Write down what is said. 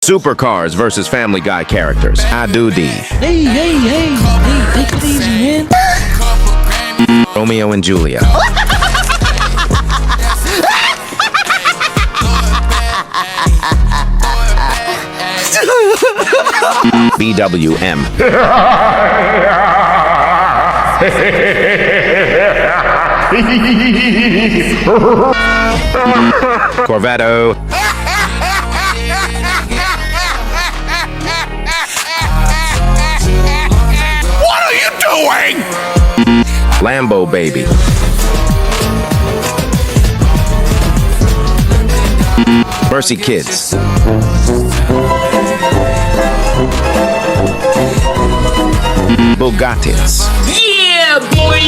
Supercars versus Family Guy characters. I do D. Hey, take it easy, man. Romeo and Julia. BWM. Corvetto. What are you doing? Lambo Baby. Mercy Kids. Bugattis. Yeah, boy.